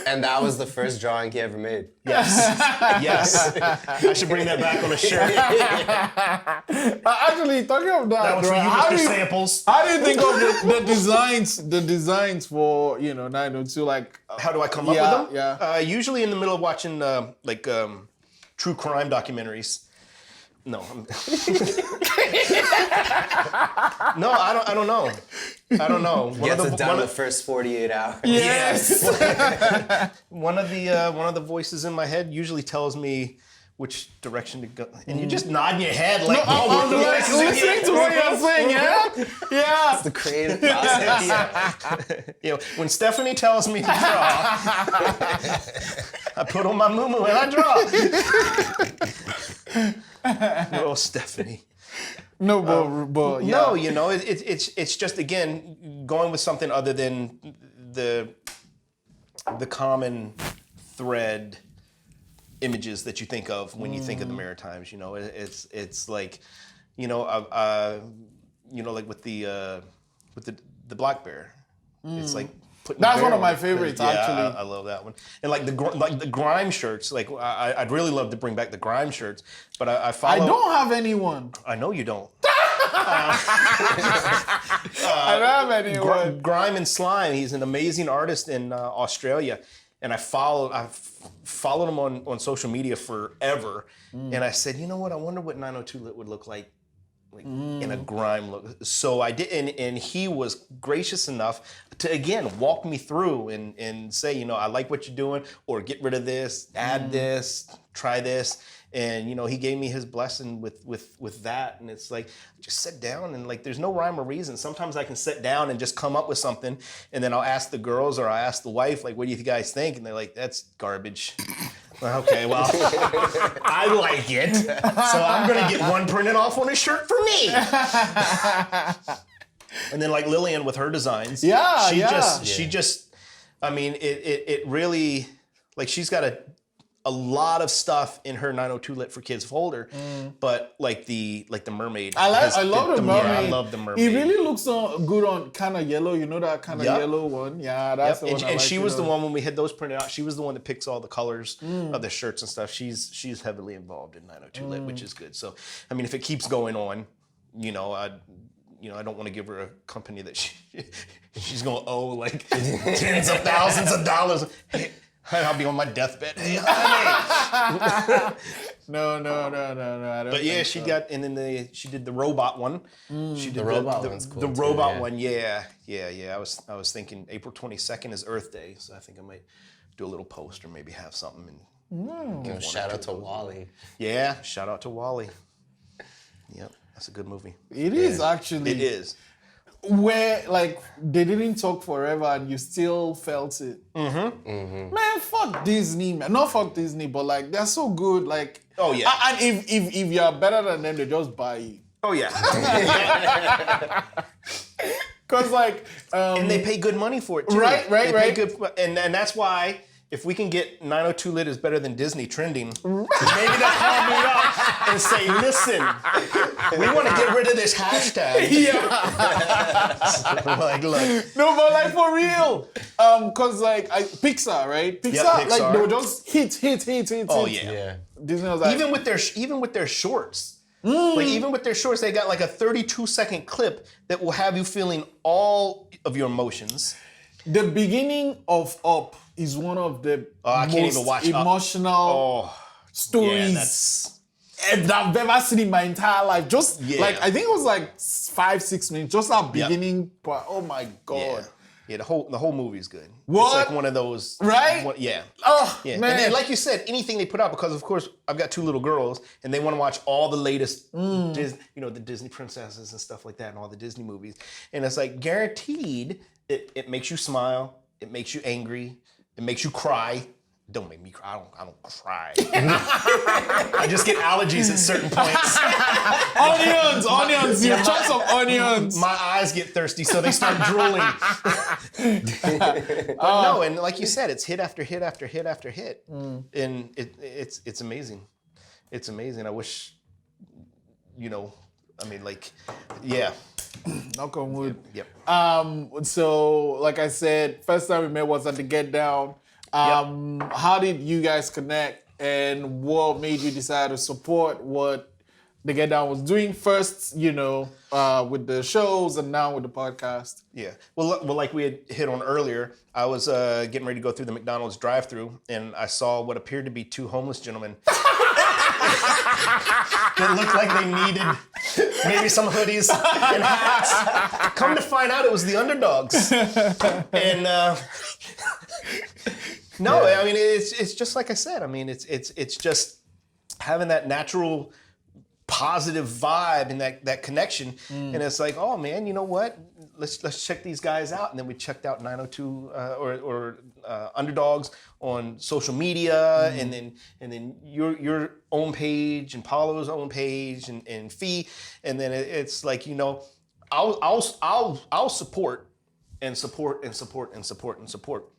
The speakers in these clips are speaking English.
And that was the first drawing he ever made. Yes. Yes. I should bring that back on a shirt. Actually, talking of that, That was for you, Mr. Samples. How do you think of the designs for 902? Like, How do I come up with them? Yeah. Usually in the middle of watching true crime documentaries. No, no, I don't know. I don't know. Gets it done the first 48 hours. Yes. One of the voices in my head usually tells me which direction to go, and you're just nodding your head like, I'm like listening to what you're saying. Yeah. Yeah. It's the creative process. When Stephanie tells me to draw, I put on my muumuu and I draw. Oh, Stephanie. No, but yeah. No, it's just, again, going with something other than the common thread images that you think of when you think of the Maritimes. It's like, like with the black bear. It's like putting. That's the bear one of my on it. favorites, Yeah, actually. I love that one. And like the grime shirts. Like I'd really love to bring back the grime shirts, but I follow. I don't have anyone. I know you don't. I don't have anyone. Grime and Slime. He's an amazing artist in Australia, and I've followed him on social media forever. And I said, you know what? I wonder what 902 Lit would look like in a grime look. So I did, and he was gracious enough to again walk me through and say, I like what you're doing, or get rid of this, add this, try this. And he gave me his blessing with that, and it's like just sit down and like there's no rhyme or reason. Sometimes I can sit down and just come up with something, and then I'll ask the girls or I ask the wife, like, what do you guys think? And they're like, that's garbage. Okay, well, I like it, so I'm gonna get one printed off on a shirt for me. And then like Lillian with her designs, she just, I mean, it really, like, she's got a lot of stuff in her 902 Lit for Kids folder, but like the mermaid. I love the mermaid. I love the mermaid. It really looks so good on kind of yellow. You know that kind of yellow one? Yeah, that's the one. And she was the one when we had those printed out. She was the one that picks all the colors of the shirts and stuff. She's heavily involved in 902 Lit, which is good. So I mean, if it keeps going on, I don't want to give her a company that she's gonna owe like tens of thousands of dollars. Hey, I'll be on my deathbed. Hey, honey. No. I don't But yeah, think she so. got, and then she did the robot one. She did The robot one's cool The too, robot yeah. one, yeah. I was thinking April 22nd is Earth Day, so I think I might do a little post or maybe have something. And Shout out to Wally. yeah, shout out to Wally. Yep, that's a good movie. It is actually. It is. Where like they didn't talk forever and you still felt it. Man, fuck Disney, man. Not fuck Disney, but like they're so good. Like, Oh, yeah. And if you're better than them, they just buy you. Oh yeah. Cause like And they pay good money for it too. Right. They pay good, and that's why if we can get 902 Lit is better than Disney trending, maybe they'll call me up and say, listen, we want to get rid of this hashtag. Like, look. No, but like for real. Cause like Pixar, right? Pixar, like Pixar. they were just hit. Oh yeah. Yeah. Disney was like Even with their shorts. Like even with their shorts, they got like a 32-second clip that will have you feeling all of your emotions. the beginning of Up is one of the I can't most even watch Up. emotional stories Yeah, that's that I've ever seen in my entire life. Just Yeah. like I think it was like 5-6 minutes. Just that beginning part. Oh my god. Yeah, the whole movie's good. What? It's like one of those, Right? Yeah. Oh Yeah, man. and like you said, anything they put out, because of course I've got 2 little girls, and they want to watch all the latest, the Disney princesses and stuff like that, and all the Disney movies. And it's like guaranteed, it makes you smile, it makes you angry, it makes you cry. Don't make me cry. I don't cry. I just get allergies at certain points. onions. Your choice of onions. My eyes get thirsty, so they start drooling. But no, and like you said, it's hit after hit after hit after hit, and it's amazing. It's amazing. I wish, yeah. Knock on wood. Yep. So like I said, first time we met was at the Get Down. How did you guys connect, and what made you decide to support what the Get Down was doing first, with the shows and now with the podcast? Yeah. Well, like we had hit on earlier, I was getting ready to go through the McDonald's drive-thru, and I saw what appeared to be two homeless gentlemen that looked like they needed maybe some hoodies and hats. Come to find out, it was the Underdogs. And no, I mean, it's just like I said. I mean, it's just having that natural positive vibe and that connection. And it's like, oh man, you know what? Let's check these guys out. And then we checked out 902 or Underdogs on social media, and then your own page and Paulo's own page and Fee, and then it's like, I'll support and support and support and support and support.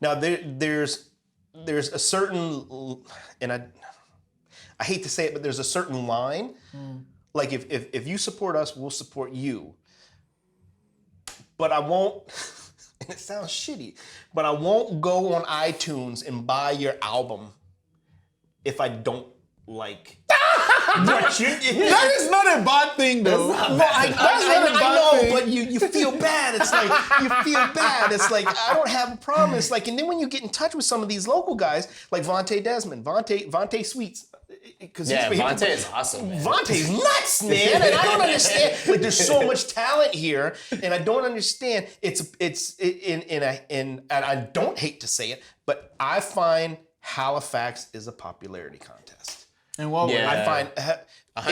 Now there's a certain, and I hate to say it, but there's a certain line. Like if you support us, we'll support you. But I won't, and it sounds shitty, but I won't go on iTunes and buy your album if I don't like what you did. That is not a bad thing, though. I know, but you feel bad. It's like, you feel bad. It's like, I don't have a problem. It's like, and then when you get in touch with some of these local guys, like Vontae Desmond, Vontae Sweets. Vontae is awesome, man. Vontae's nuts, man, and I don't understand. Like, there's so much talent here, and I don't understand. And I don't hate to say it, but I find Halifax is a popularity contest. And what I find 100%.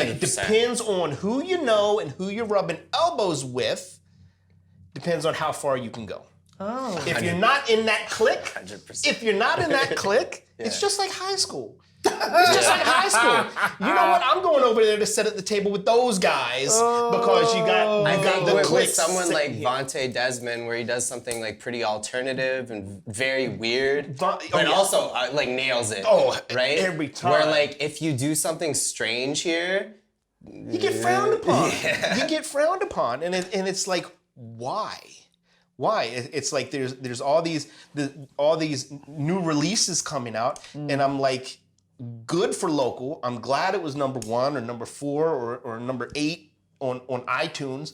it depends on who you know and who you're rubbing elbows with. Depends on how far you can go. Oh. If you're not in that clique, 100%. if you're not in that clique, it's just like high school. It's just like high school. You know what? I'm going over there to sit at the table with those guys because you got the with cliques. someone like Vontae Desmond, where he does something like pretty alternative and very weird, but also like nails it. Oh, right? every time. Where like if you do something strange here, you get frowned upon. You get frowned upon, and it's like, why? Why? It's like there's all these new releases coming out, and I'm like, good for local. I'm glad it was number 1 or number 4 or number 8 on iTunes,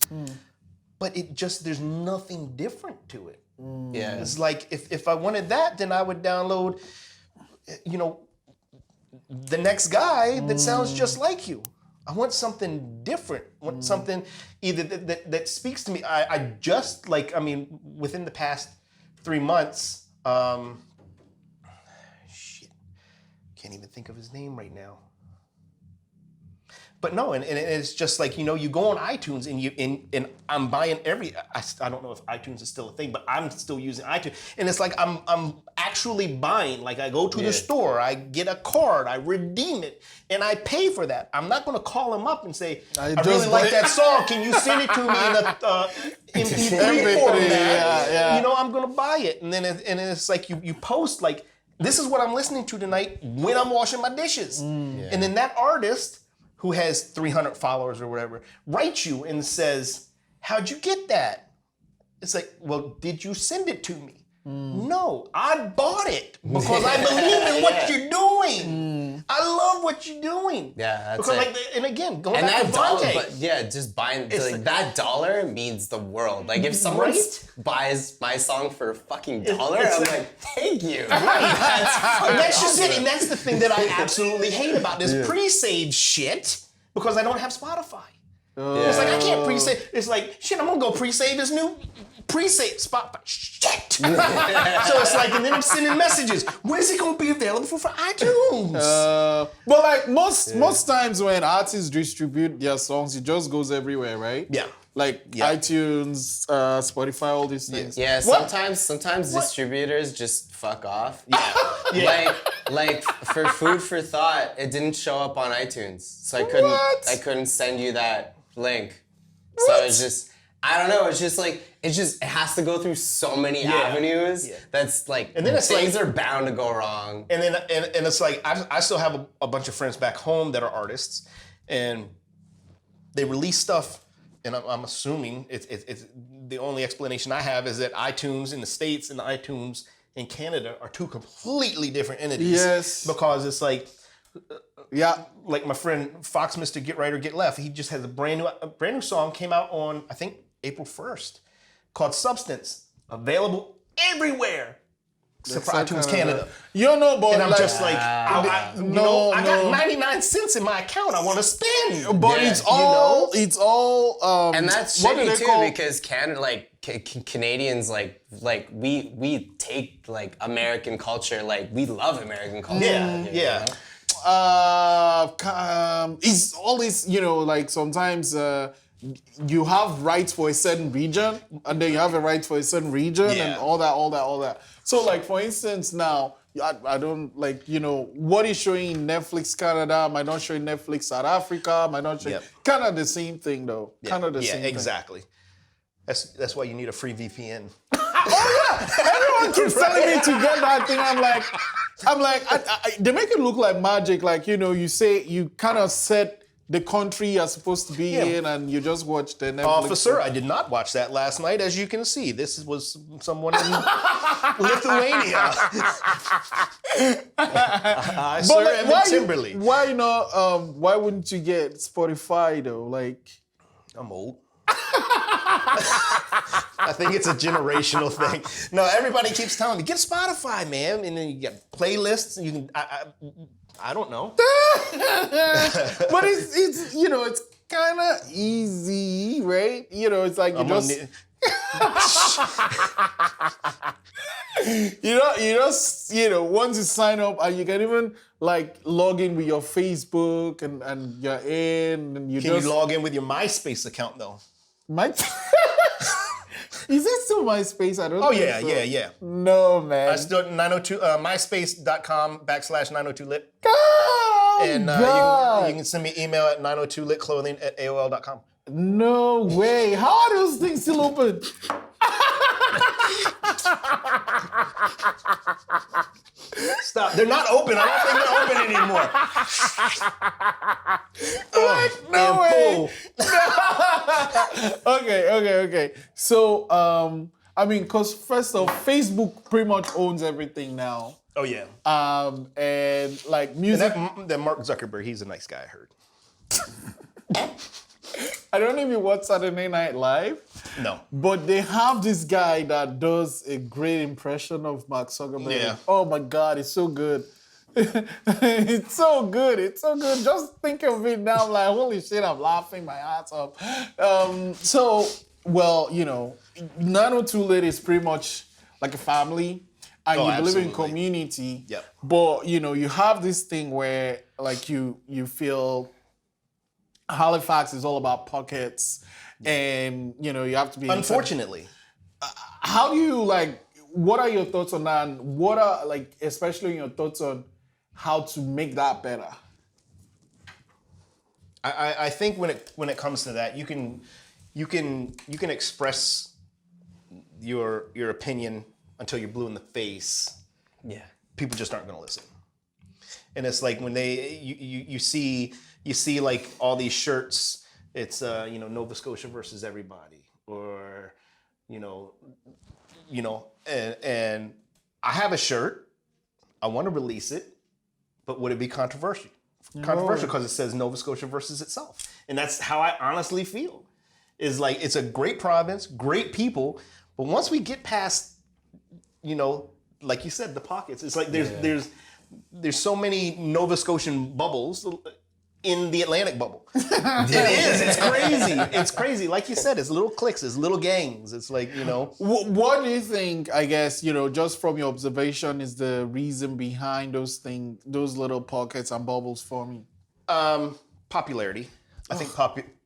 but it just, there's nothing different to it. yeah, It's like if I wanted that, then I would download, the next guy that sounds just like you. I want something different. I want something either that speaks to me. I just within the past 3 months, can't even think of his name right now. But no, and it's just like, you go on iTunes and I'm buying I don't know if iTunes is still a thing, but I'm still using iTunes. And it's like I'm actually buying, like I go to the store, I get a card, I redeem it, and I pay for that. I'm not gonna call him up and say, I really like that song, can you send it to me in a MP3 format? Yeah. I'm gonna buy it. And then it's like you post like, this is what I'm listening to tonight when I'm washing my dishes. And then that artist who has 300 followers or whatever writes you and says, how'd you get that? It's like, well, did you send it to me? No, I bought it because I believe in what you're doing. I love what you're doing. Yeah, that's because it. and again, going and back that to dollar, Vontae. but yeah, just buying that dollar means the world. Like if someone buys my song for a fucking dollar, I'm like, thank you. That's just it, and that's the thing that I absolutely hate about this pre-save shit, because I don't have Spotify. It's like I can't pre-save. It's like, shit, I'm gonna go pre-save this new pre-save Spotify. Shit. So it's like, and then I'm sending messages. When is it gonna be available for iTunes? But like most times when artists distribute their songs, it just goes everywhere, right? Yeah. Like iTunes, Spotify, all these things. Yeah, sometimes distributors just fuck off. Yeah. Like for Food for Thought, it didn't show up on iTunes, so I couldn't send you that link. So it's just, I don't know. It's just like it has to go through so many avenues. Yeah. That's like, and then things are bound to go wrong. And then and it's like I still have a bunch of friends back home that are artists, and they release stuff. And I'm assuming it's the only explanation I have is that iTunes in the States and iTunes and Canada are two completely different entities. Yes. Because it's like, Yeah. like my friend Fox, Mr. Get Right or Get Left, he just has a brand new song, came out on, I think, April 1st, called Substance, available everywhere. Except for iTunes Canada. You know, but And I'm like, just like, I got 99 cents in my account I want to spend. but it's all, and that's what do shitty they too, call- because Canada, like Canadians, like we take like American culture, like we love American culture. Yeah. It's always, like sometimes you have rights for a certain region, and then you have a right for a certain region, and all that. So, like, for instance, now, I don't, like, what is showing in Netflix Canada might not show in Netflix South Africa, might not show. Kind of the same thing, though. Kind of the same thing. Exactly. That's why you need a free VPN. Everyone keeps telling me to get that thing. I'm like, they make it look like magic. Like, you say, you kind of set the country you're supposed to be in, and you just watch the Netflix. Officer, I did not watch that last night, as you can see. This was someone in Lithuania. I am in Timberley. Why not? Why wouldn't you get Spotify though? Like, I'm old. I think it's a generational thing. No, everybody keeps telling me, get Spotify, man. And then you get playlists. You can, I don't know. But it's it's kind of easy, right? It's like you just once you sign up, and you can even like log in with your Facebook, and you're in, and Can you log in with your MySpace account though? Is it still MySpace? I don't Oh, think yeah, so. yeah. No, man. I still 902 myspace.com/902lit. Oh, And God. you can send me email at 902litclothing@aol.com. No way. How are those things still open? Stop. They're not open. I don't think they're open anymore. No way. Okay. So, because first off, Facebook pretty much owns everything now. Oh, yeah. And like music. That Mark Zuckerberg, he's a nice guy, I heard. I don't even watch Saturday Night Live. No. But they have this guy that does a great impression of Mark Zuckerberg. Yeah. Oh my God, it's so good. It's so good. Just think of it now, like, holy shit, I'm laughing my ass off. 902 Lit is pretty much like a family. And you believe in community. Yep. But, you have this thing where, like, you feel Halifax is all about pockets, and you have to be. Unfortunately, how do you what are your thoughts on that? And what are especially your thoughts on how to make that better? I think when it comes to that, you can express your opinion until you're blue in the face. Yeah. People just aren't going to listen. And it's like when you see like all these shirts, it's Nova Scotia versus everybody, or and I have a shirt, I want to release it, but would it be controversial? Controversial because it says Nova Scotia versus itself, and that's how I honestly feel. Is like it's a great province, great people, but once we get past, like you said, the pockets, it's like there's so many Nova Scotian bubbles in the Atlantic bubble. It is. It's crazy. It's crazy. Like you said, it's little cliques, it's little gangs. It's like, What do you think, I guess, just from your observation, is the reason behind those little pockets and bubbles forming? Popularity. I think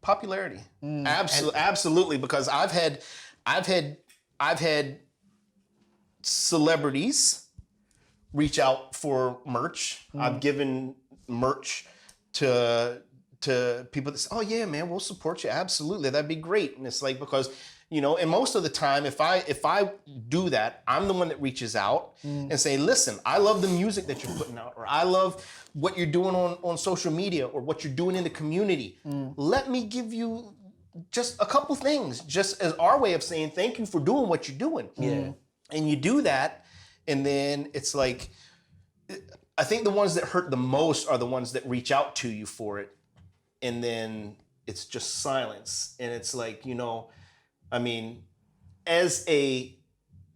popularity. Absolutely, because I've had celebrities reach out for merch. I've given merch to people that say, oh yeah, man, we'll support you. Absolutely, that'd be great. And it's like, because, and most of the time, if I do that, I'm the one that reaches out and say, listen, I love the music that you're putting out, or I love what you're doing on social media, or what you're doing in the community. Let me give you just a couple things, just as our way of saying thank you for doing what you're doing. Yeah. And you do that, And then it's like, I think the ones that hurt the most are the ones that reach out to you for it. And then it's just silence. And it's like, I mean, as a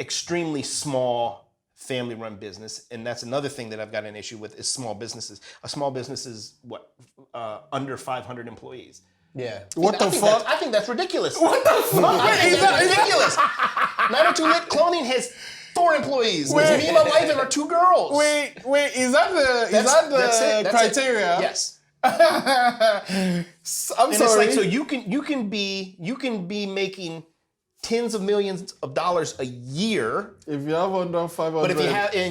extremely small family-run business, and that's another thing that I've got an issue with is small businesses. A small business is under 500 employees. Yeah. What the fuck? I think that's ridiculous. What the fuck? I think that's ridiculous. 902 Lit Clothing has 4 employees. Wait. It's me, my wife, and our 2 girls. Wait, is that the That's criteria? it. Yes. I'm And sorry. it's like, so you can be making tens of millions of dollars a year. If you have under 500. But if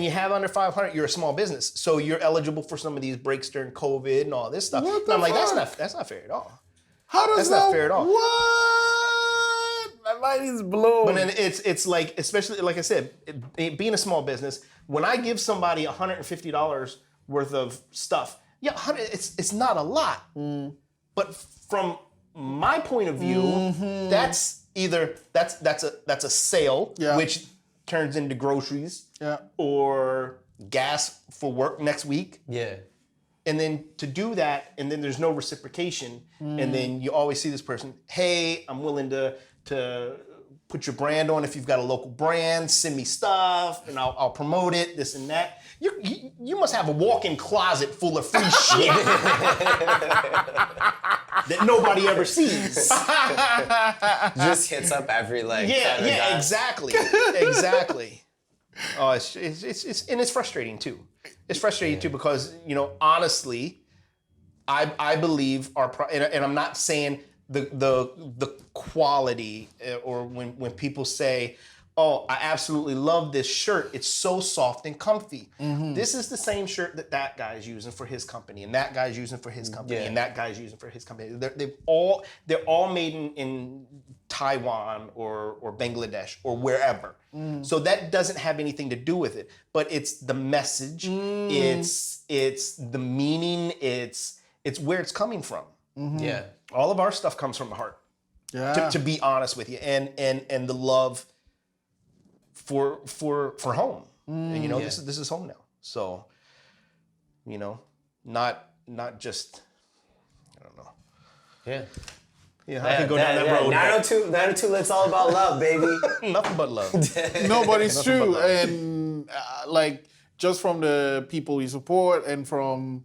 you have under 500, you're a small business. So you're eligible for some of these breaks during COVID and all this stuff. What And the I'm like, fuck? that's not fair at all. How does That's that? not fair at all. What? My mind is blown. But then it's like, especially like I said, being a small business, when I give somebody $150 worth of stuff, yeah, it's not a lot. But from my point of view, that's either that's a sale, Yeah. which turns into groceries, Yeah. or gas for work next week. Yeah. And then to do that, and then there's no reciprocation, and then you always see this person, hey, I'm willing to put your brand on if you've got a local brand, send me stuff, and I'll promote it, this and that. You must have a walk-in closet full of free shit that nobody ever sees. Just hits up every leg. Yeah, exactly. Oh, it's and it's frustrating too. It's frustrating too because honestly, I believe and I'm not saying the quality or when people say, oh, I absolutely love this shirt. It's so soft and comfy. This is the same shirt that guy's using for his company, and that guy's using for his company, and that guy's using for his company. They're all made in Taiwan or Bangladesh or wherever. So that doesn't have anything to do with it. But it's the message. It's the meaning. It's where it's coming from. Yeah. All of our stuff comes from the heart. Yeah. To be honest with you, and the love for home. And this is home now. So, not just, I don't know. Yeah. Yeah, I can go down that road. 902 Lit's all about love, baby. Nothing but love. No, but it's Nothing but true. love. And like, just from the people you support and from,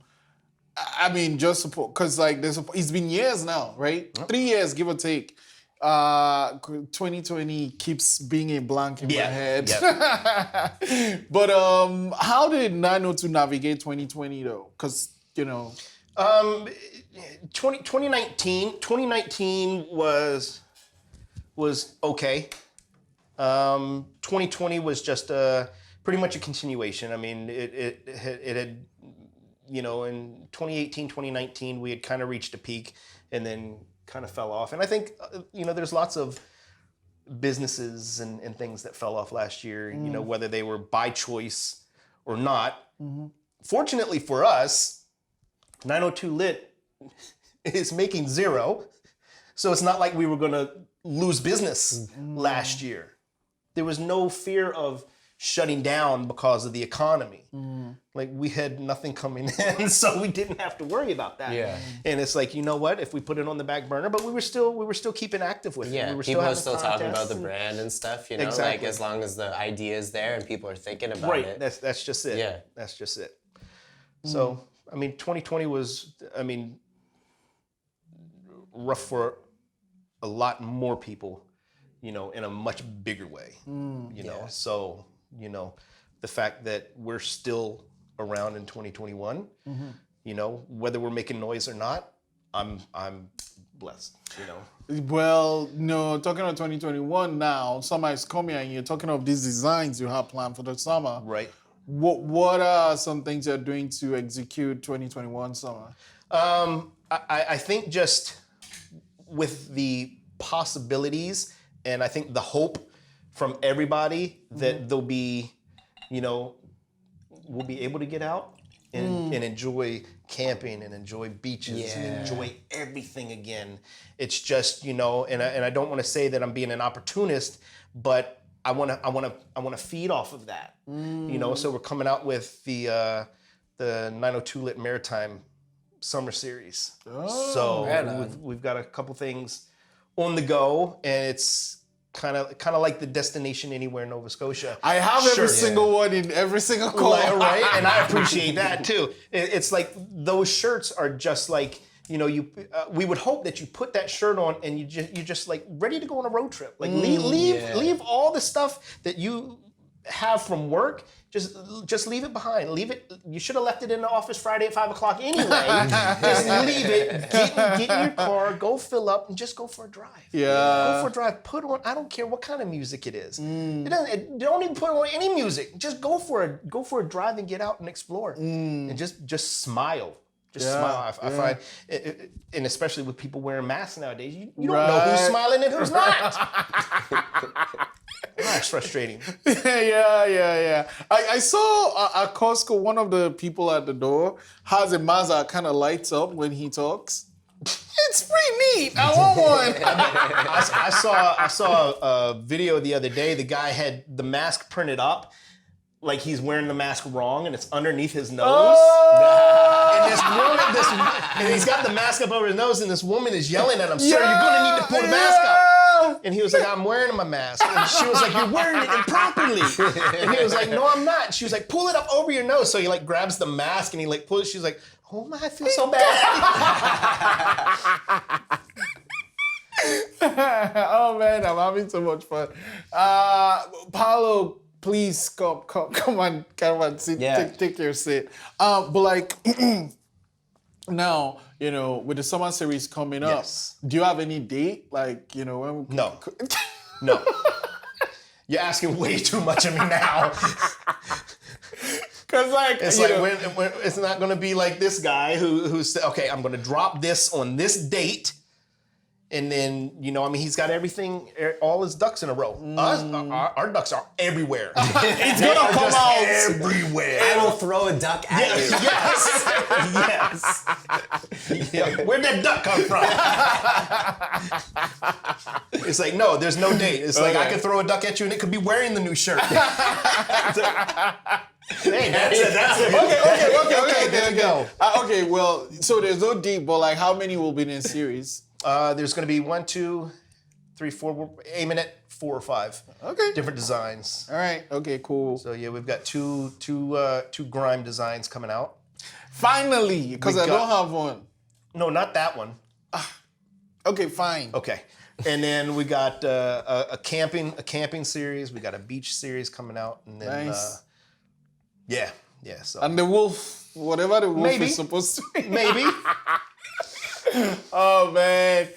just support, because like it's been years now, right? 3 years, give or take. 2020 keeps being a blank in my head. Yep. But how did 902 navigate 2020 though? Because 2019 was okay. 2020 was just pretty much a continuation. I mean, it had, in 2018, 2019, we had kind of reached a peak and then kind of fell off. And I think, there's lots of businesses and things that fell off last year, whether they were by choice or not. Fortunately for us, 902 Lit is making zero. So it's not like we were going to lose business last year. There was no fear of shutting down because of the economy. Like we had nothing coming in, so we didn't have to worry about that. Yeah. And it's like, you know what? If we put it on the back burner, but we were still keeping active with it. Yeah, We were people are having still talking about contests the and- brand and stuff, Like Exactly. as long as the idea is there and people are thinking about Right. it. That's just it. Yeah. That's just it. So, 2020 was, rough for a lot more people, in a much bigger way, So, the fact that we're still around in 2021, whether we're making noise or not, I'm blessed, well, no, talking about 2021 now, summer is coming and you're talking of these designs you have planned for the summer. Right. What are some things you're doing to execute 2021 summer? I think just with the possibilities and I think the hope from everybody that they'll be, we'll be able to get out and enjoy camping and enjoy beaches and enjoy everything again. It's just, and I don't want to say that I'm being an opportunist, but I wanna feed off of that. You know, so we're coming out with the 902 Lit Maritime Summer Series. So we've got a couple things on the go, and it's kind of like the Destination Anywhere Nova Scotia. I have every single one in every single call. Right? And I appreciate that too. It's like those shirts are just like, you know, we would hope that you put that shirt on and you're just like ready to go on a road trip. Like leave all the stuff that you have from work. Just leave it behind. Leave it. You should have left it in the office Friday at 5 o'clock anyway. Just leave it. Get in your car. Go fill up and just go for a drive. Yeah. Go for a drive. Put on. I don't care what kind of music it is. Don't even put on any music. Just go for a drive and get out and explore. And just smile. Just smile. I find, and especially with people wearing masks nowadays, you don't know who's smiling and who's not. That's frustrating. Yeah. I saw at Costco, one of the people at the door has a mask that kind of lights up when he talks. It's pretty neat. I want one. I saw a video the other day. The guy had the mask printed up like he's wearing the mask wrong, and it's underneath his nose. And this woman, and he's got the mask up over his nose, and this woman is yelling at him, "Sir, you're gonna need to pull the mask up." And he was like, "I'm wearing my mask." And she was like, "You're wearing it improperly." And he was like, "No, I'm not." She was like, "Pull it up over your nose." So he like grabs the mask and he like pulls it. She's like, "Oh my, I feel so bad." Oh man, I'm having so much fun. Paolo, please come on, sit, take your seat. But like now, you know, with the summer series coming up, do you have any date? Like, you know, when we... No. You're asking way too much of me now. Cause like it's like when it's not gonna be like this guy who's okay, I'm gonna drop this on this date. And then, you know, I mean, he's got everything, all his ducks in a row. Our ducks are everywhere. It's gonna come out everywhere. I will throw a duck at you. Yes. Where'd that duck come from? It's like, no, there's no date. It's like, I could throw a duck at you and it could be wearing the new shirt. Hey, that's it. Okay, there you go. Okay, well, so there's no date, but like, how many will be in a series? There's going to be 1, 2, 3, 4. We're aiming at 4 or 5. Okay. Different designs. All right. Okay. Cool. So yeah, we've got two grime designs coming out. Finally, because I don't have one. No, not that one. Okay. Fine. Okay. And then we got a camping series. We got a beach series coming out, and then nice. Yeah. So. And the wolf, whatever the wolf is supposed to be. Maybe. Oh man,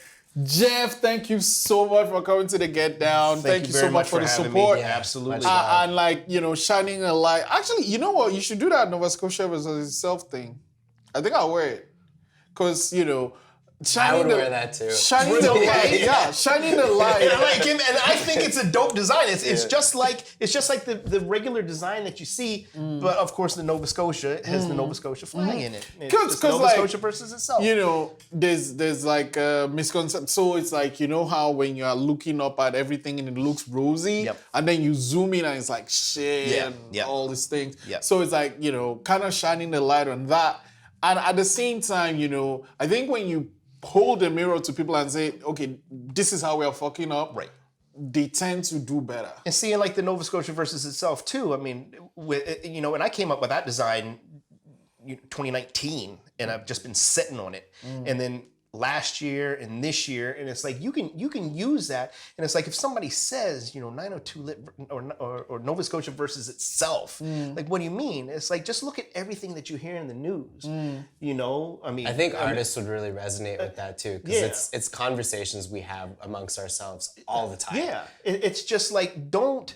Jeff, thank you so much for coming to the Get Down. Thank you so much for the support. Yeah, absolutely. And like, you know, shining a light. Actually, you know what? You should do that Nova Scotia versus itself thing. I think I'll wear it. Because, you know, I would wear that too. Shining the light, shining the light. And I think it's a dope design. It's just like the regular design that you see, but of course the Nova Scotia has the Nova Scotia flag in it. Because Nova Scotia versus itself. You know, there's like a misconception. So it's like, you know how when you are looking up at everything and it looks rosy, and then you zoom in and it's like shit and all these things. So it's like, you know, kind of shining the light on that. And at the same time, you know, I think when you hold a mirror to people and say, okay, this is how we are fucking up. Right. They tend to do better. And seeing like the Nova Scotia versus itself too. I mean, you know, and I came up with that design 2019, and I've just been sitting on it. And then last year and this year, and it's like you can use that. And it's like if somebody says, you know, 902 Lit or Nova Scotia versus itself, like what do you mean? It's like just look at everything that you hear in the news. You know, I mean, I think artists would really resonate with that too, because it's conversations we have amongst ourselves all the time. Yeah, it's just like don't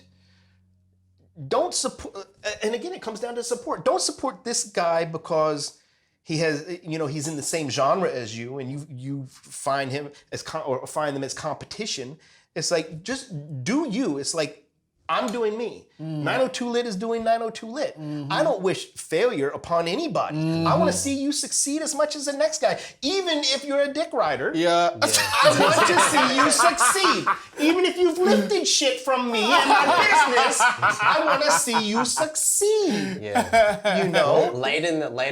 support. And again, it comes down to support. Don't support this guy because he has, you know, he's in the same genre as you, and you find him as or find them as competition. It's like just do you. It's like I'm doing me. 902 Lit is doing 902 Lit. I don't wish failure upon anybody. I want to see you succeed as much as the next guy, even if you're a dick rider. Yeah. I want to see you succeed. Even if you've lifted shit from me in my business, I want to see you succeed. Yeah. You know? Light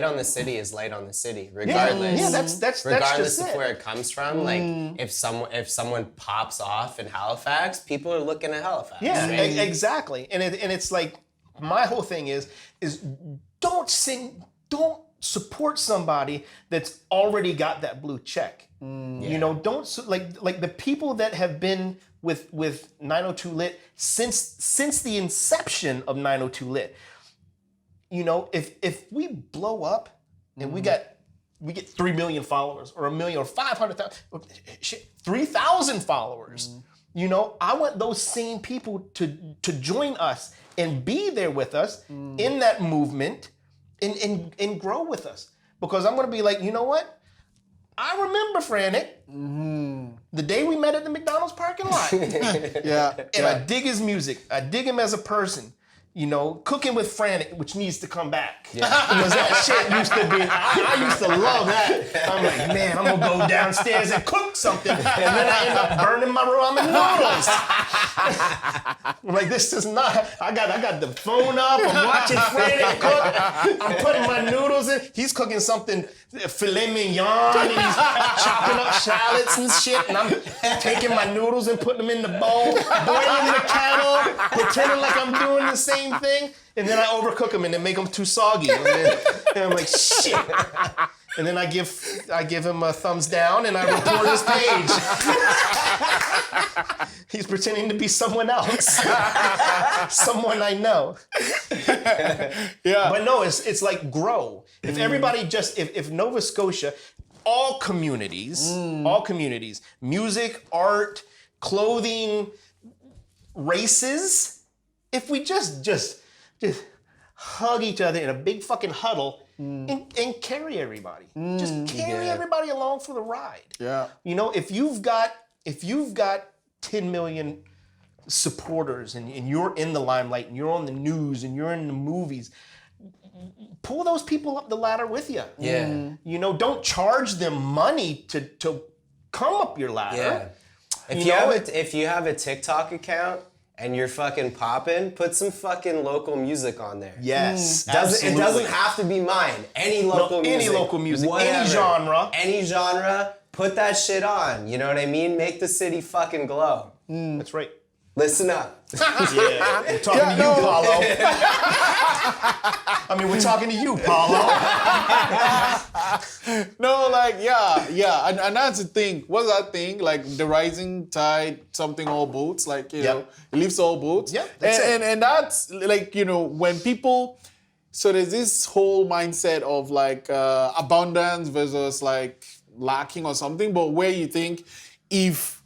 on the city is light on the city, regardless. Yeah, that's regardless just of it. where it comes from. Like if someone pops off in Halifax, people are looking at Halifax. Yeah, right? exactly. And it's like, my whole thing is don't support somebody that's already got that blue check. You know, don't like the people that have been with 902 Lit since the inception of 902 Lit. You know, if we blow up and we get 3 million followers or 1 million or 500,000, 3,000 followers. You know, I want those same people to join us and be there with us in that movement and grow with us. Because I'm going to be like, you know what? I remember Frantic. The day we met at the McDonald's parking lot. And I dig his music. I dig him as a person. You know, Cooking with Frantic, which needs to come back. Because that shit used to be, I used to love that. I'm like, man, I'm gonna go downstairs and cook something. And then I end up burning my ramen noodles. I'm like, this is not, I got the phone up, I'm watching Frantic cook. I'm putting my noodles in. He's cooking something, filet mignon, and he's chopping up shallots and shit. And I'm taking my noodles and putting them in the bowl, boiling the kettle, pretending like I'm doing the same thing, and then I overcook them and then make them too soggy. And I'm like, shit. And then I give him a thumbs down and I report his page. He's pretending to be someone else. Someone I know. But no, it's like grow. If everybody if Nova Scotia, all communities, music, art, clothing, races, if we just hug each other in a big fucking huddle and carry everybody. Just carry everybody along for the ride. Yeah. You know, if you've got 10 million supporters and you're in the limelight and you're on the news and you're in the movies, pull those people up the ladder with you. Yeah. You know, don't charge them money to come up your ladder. Yeah. If you have a TikTok account and you're fucking popping, put some fucking local music on there. Yes, It doesn't have to be mine. Any local music. Whatever. Any genre, put that shit on. You know what I mean? Make the city fucking glow. That's right. Listen up. Yeah, we're talking to you, Paulo. I mean, we're talking to you, Paulo. No, like, and that's the thing. What's that thing? Like, the rising tide, something all boats, like, you know, it lifts all boats. Yeah, that's it. And that's, like, you know, when people, so there's this whole mindset of, like, abundance versus, like, lacking or something, but where you think, if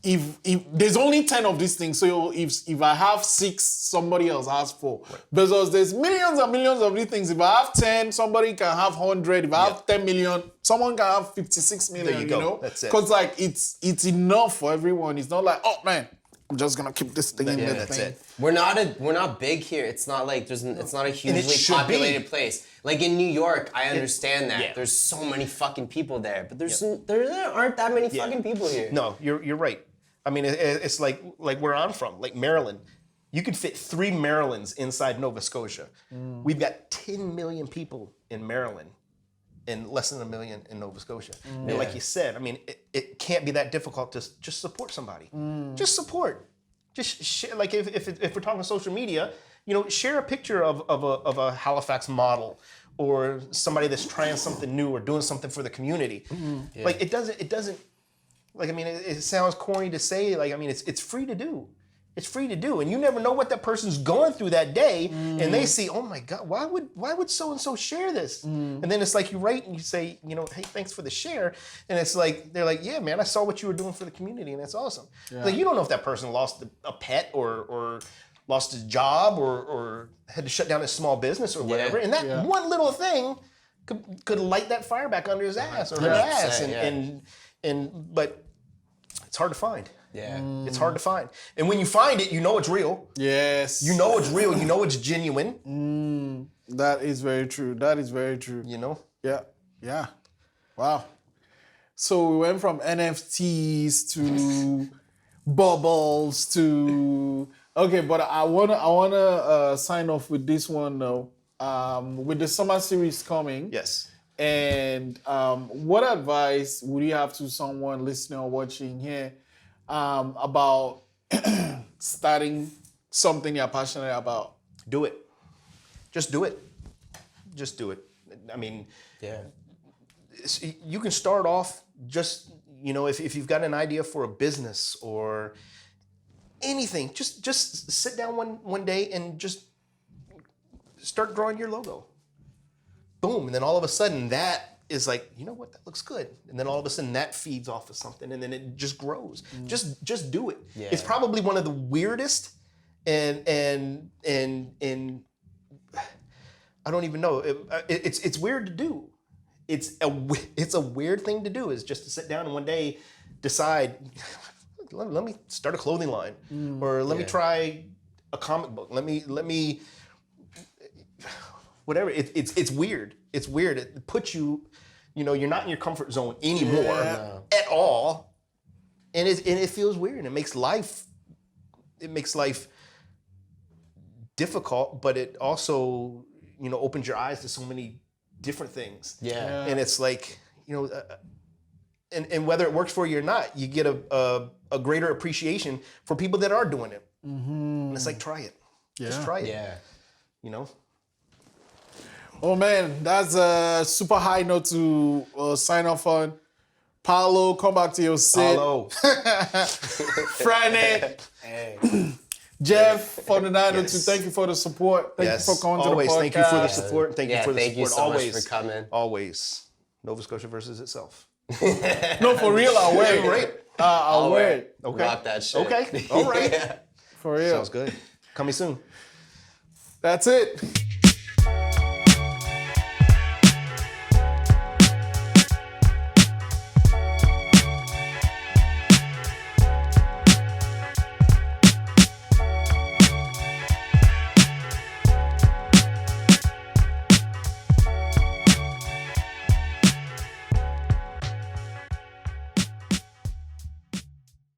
there's only 10 of these things, so if I have 6, somebody else has 4. Right. Because there's millions and millions of these things. If I have 10, somebody can have 100. If I have 10 million, someone can have 56 million. There you go. Know? That's it. Because like it's enough for everyone. It's not like, oh man, I'm just gonna keep this thing in there. That's it. We're not big here. It's not like it's not a hugely populated place. Like in New York, I understand that. Yeah. There's so many fucking people there, but there aren't that many fucking people here. No, you're right. I mean, it's like where I'm from, like Maryland. You could fit 3 Marylands inside Nova Scotia. We've got 10 million people in Maryland and less than 1 million in Nova Scotia. And like you said, I mean, it can't be that difficult to just support somebody. Just support. Just share, like if we're talking social media, you know, share a picture of a Halifax model or somebody that's trying something new or doing something for the community. Like it doesn't. Like, I mean, it sounds corny to say, like, I mean, it's free to do. It's free to do. And you never know what that person's going through that day. And they see, oh my God, why would so-and-so share this? And then it's like you write and you say, you know, hey, thanks for the share. And it's like, they're like, yeah, man, I saw what you were doing for the community and that's awesome. Yeah. Like, you don't know if that person lost a pet or lost his job or had to shut down his small business or whatever. And that one little thing could light that fire back under his ass or her ass. But it's hard to find. Yeah. It's hard to find. And when you find it, you know it's real. Yes. You know it's real. You know it's genuine. That is very true. That is very true. You know? Yeah. Yeah. Wow. So we went from NFTs to bubbles to okay, but I wanna sign off with this one though. With the summer series coming. Yes. And what advice would you have to someone listening or watching here about starting something you're passionate about? Do it. Just do it. Just do it. I mean, Yeah. you can start off just, if you've got an idea for a business or anything, just sit down one day and just start drawing your logo. Boom. And then all of a sudden that is like, you know what, that looks good. And then all of a sudden that feeds off of something and then it just grows. Just do it. Yeah. It's probably one of the weirdest and I don't even know. It's weird to do. It's a weird thing to do, is just to sit down and one day decide, let me start a clothing line, or let me try a comic book. Let me whatever. It's weird. It's weird. It puts you, you're not in your comfort zone anymore at all, and it feels weird. It makes life difficult, but it also opens your eyes to so many different things. Yeah. And it's like, and whether it works for you or not, you get a greater appreciation for people that are doing it. And it's like, try it. Just try it. Yeah. Oh man, that's a super high note to sign off on. Paulo, come back to your seat. Paulo. Friday. Jeff, for the 902, thank you for the support. Thank you for coming always. to the podcast. Thank you for the support. Thank you for the thank you support. so Always. much for coming. Always. Nova Scotia versus itself. No, for real, I'll wear it. Right. I'll wear it. Okay. Rock that shit. Okay. All right. Yeah. For real. Sounds good. Coming soon. That's it.